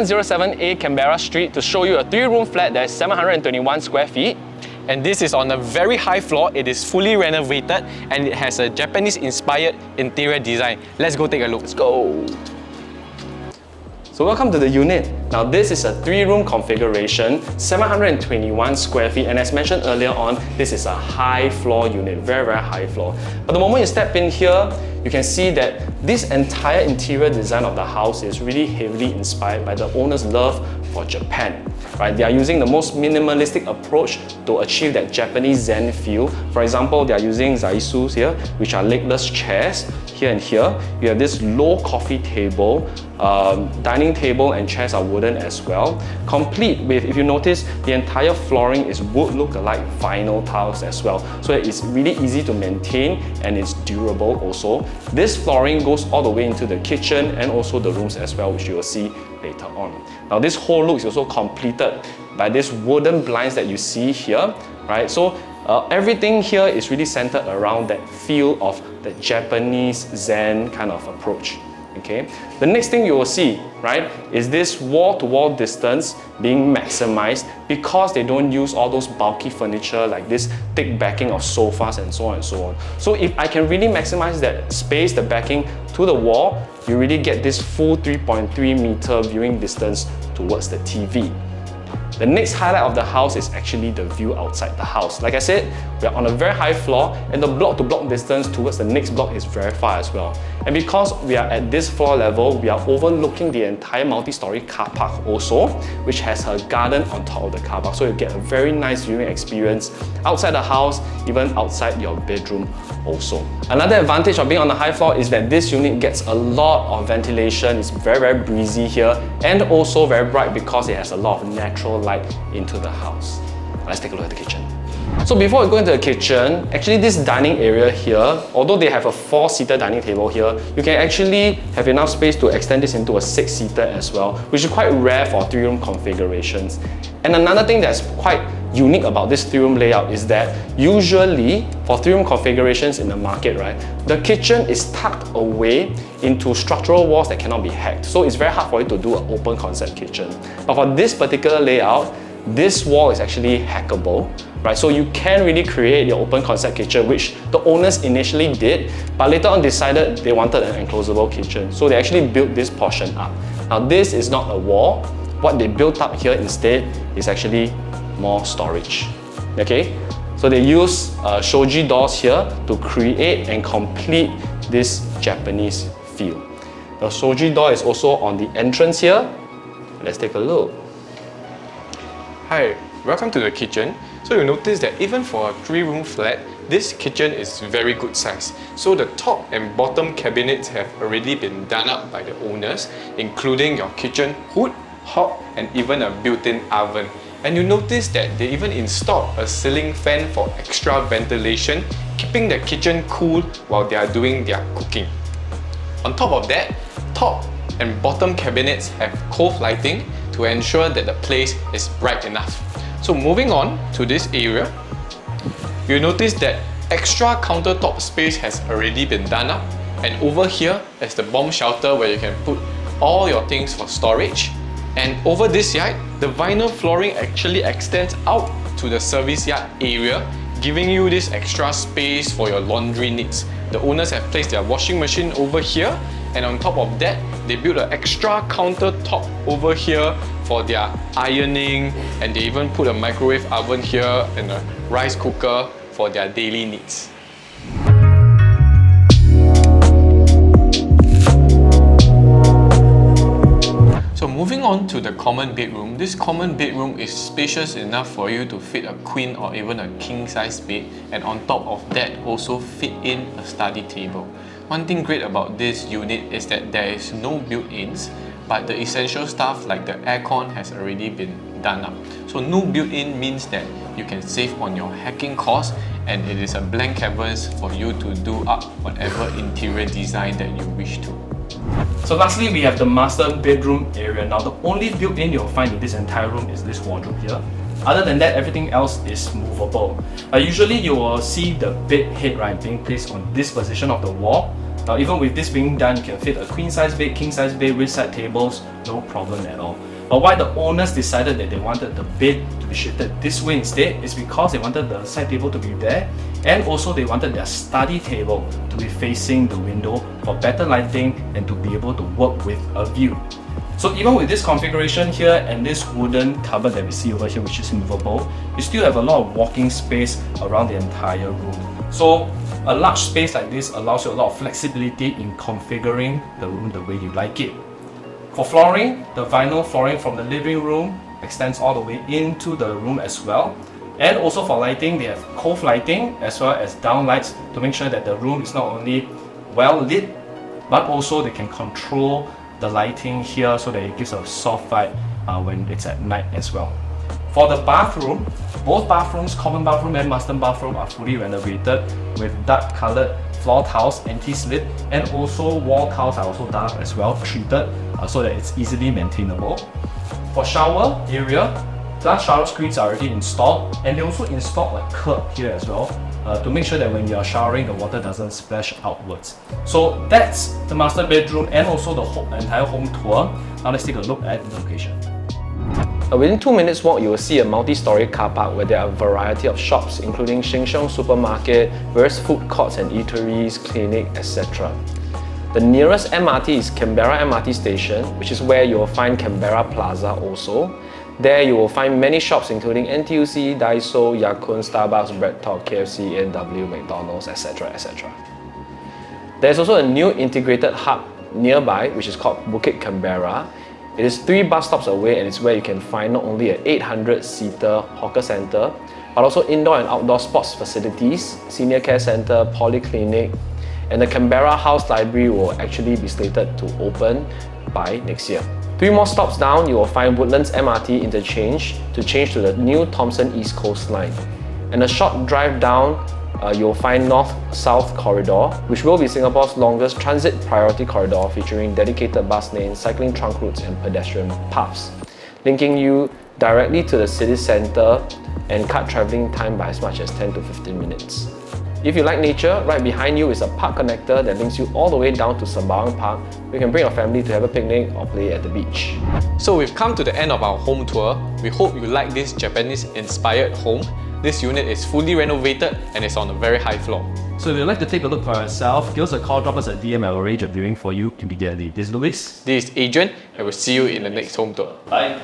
107A Canberra Street to show you a 3-room flat that is 721 square feet. And this is on a very high floor. It is fully renovated and it has a Japanese-inspired interior design. Let's go take a look. Let's go! So welcome to the unit. Now this is a 3-room configuration, 721 square feet, and as mentioned earlier on, this is a high floor unit, very high floor. But the moment you step in here, you can see that this entire interior design of the house is really heavily inspired by the owner's love for Japan. Right? They are using the most minimalistic approach to achieve that Japanese Zen feel. For example, they are using zaisus here, which are legless chairs. Here and here, you have this low coffee table, dining table and chairs are wooden as well. Complete with, if you notice, the entire flooring is wood look-alike vinyl tiles as well. So it's really easy to maintain and it's durable also. This flooring goes all the way into the kitchen and also the rooms as well, which you will see later on. Now this whole look is also completed by these wooden blinds that you see here, right? So everything here is really centered around that feel of the Japanese Zen kind of approach. Okay. The next thing you will see, right, is this wall-to-wall distance being maximized because they don't use all those bulky furniture like this thick backing of sofas and so on and so on. So if I can really maximize that space, the backing to the wall, you really get this full 3.3 meter viewing distance towards the TV. The next highlight of the house is actually the view outside the house. Like I said, we are on a very high floor and the block-to-block distance towards the next block is very far as well. And because we are at this floor level, we are overlooking the entire multi-story car park also, which has a garden on top of the car park. So you get a very nice viewing experience outside the house, even outside your bedroom also. Another advantage of being on the high floor is that this unit gets a lot of ventilation. It's very breezy here and also very bright because it has a lot of natural light into the house. Let's take a look at the kitchen. So before we go into the kitchen, actually this dining area here, although they have a 4-seater dining table here, you can actually have enough space to extend this into a 6-seater as well, which is quite rare for 3-room configurations. And another thing that's quite unique about this 3-room layout is that usually for 3-room configurations in the market, right, the kitchen is tucked away into structural walls that cannot be hacked. So it's very hard for you to do an open concept kitchen. But for this particular layout, this wall is actually hackable, right? So you can really create your open concept kitchen, which the owners initially did, but later on decided they wanted an enclosable kitchen. So they actually built this portion up. Now this is not a wall. What they built up here instead is actually more storage. Okay? So they use shoji doors here to create and complete this Japanese feel. The shoji door is also on the entrance here. Let's take a look. Hi, welcome to the kitchen. So you'll notice that even for a 3-room flat, this kitchen is very good size. So the top and bottom cabinets have already been done up by the owners, including your kitchen hood, hob, and even a built-in oven. And you notice that they even installed a ceiling fan for extra ventilation, keeping the kitchen cool while they are doing their cooking. On top of that, top and bottom cabinets have cove lighting to ensure that the place is bright enough. So moving on to this area, you notice that extra countertop space has already been done up, and over here is the bomb shelter where you can put all your things for storage. And over this yard, the vinyl flooring actually extends out to the service yard area, giving you this extra space for your laundry needs. The owners have placed their washing machine over here, and on top of that, they built an extra countertop over here for their ironing, and they even put a microwave oven here and a rice cooker for their daily needs. So moving on to the common bedroom, this common bedroom is spacious enough for you to fit a queen or even a king size bed, and on top of that also fit in a study table. One thing great about this unit is that there is no built-ins, but the essential stuff like the aircon has already been done up. So no built-in means that you can save on your hacking costs, and it is a blank canvas for you to do up whatever interior design that you wish to. So lastly, we have the master bedroom area. Now the only built-in you'll find in this entire room is this wardrobe here. Other than that, everything else is movable. Usually you will see the bed head, right, being placed on this position of the wall. Now even with this being done, you can fit a queen size bed, king size bed, with side tables, no problem at all. But why the owners decided that they wanted the bed to be shifted this way instead is because they wanted the side table to be there, and also they wanted their study table to be facing the window for better lighting and to be able to work with a view. So even with this configuration here and this wooden cupboard that we see over here, which is movable, you still have a lot of walking space around the entire room. So a large space like this allows you a lot of flexibility in configuring the room the way you like it. For flooring, the vinyl flooring from the living room extends all the way into the room as well. And also for lighting, they have cove lighting as well as down lights to make sure that the room is not only well lit, but also they can control the lighting here so that it gives a soft light when it's at night as well. For the bathroom, both bathrooms, common bathroom and master bathroom, are fully renovated with dark colored floor tiles, anti-slip, and also wall tiles are also dark as well, treated so that it's easily maintainable. For shower area, glass shower screens are already installed, and they also installed a curb here as well to make sure that when you are showering, the water doesn't splash outwards. So that's the master bedroom and also the entire home tour. Now let's take a look at the location. Within 2 minutes walk, you will see a multi-storey car park where there are a variety of shops, including Sheng Siong supermarket, various food courts and eateries, clinic, etc. The nearest MRT is Canberra MRT station, which is where you will find Canberra Plaza also. There you will find many shops including NTUC, Daiso, Ya Kun, Starbucks, BreadTalk, KFC, A&W, McDonald's, etc. etc. There's also a new integrated hub nearby which is called Bukit Canberra. It is 3 bus stops away, and it's where you can find not only an 800-seater hawker centre, but also indoor and outdoor sports facilities, senior care centre, polyclinic, and the Canberra House Library will actually be slated to open by next year. 3 more stops down, you will find Woodlands MRT interchange to change to the new Thomson East Coast Line. And a short drive down, you'll find North-South Corridor, which will be Singapore's longest transit priority corridor featuring dedicated bus lanes, cycling trunk routes and pedestrian paths, linking you directly to the city centre and cut travelling time by as much as 10 to 15 minutes. If you like nature, right behind you is a park connector that links you all the way down to Sembawang Park. You can bring your family to have a picnic or play at the beach. So we've come to the end of our home tour. We hope you like this Japanese-inspired home. This unit is fully renovated and is on a very high floor. So if you'd like to take a look for yourself, give us a call, drop us a DM, I will arrange a viewing for you immediately. This is Luis. This is Adrian, and we'll see you in the next home tour. Bye.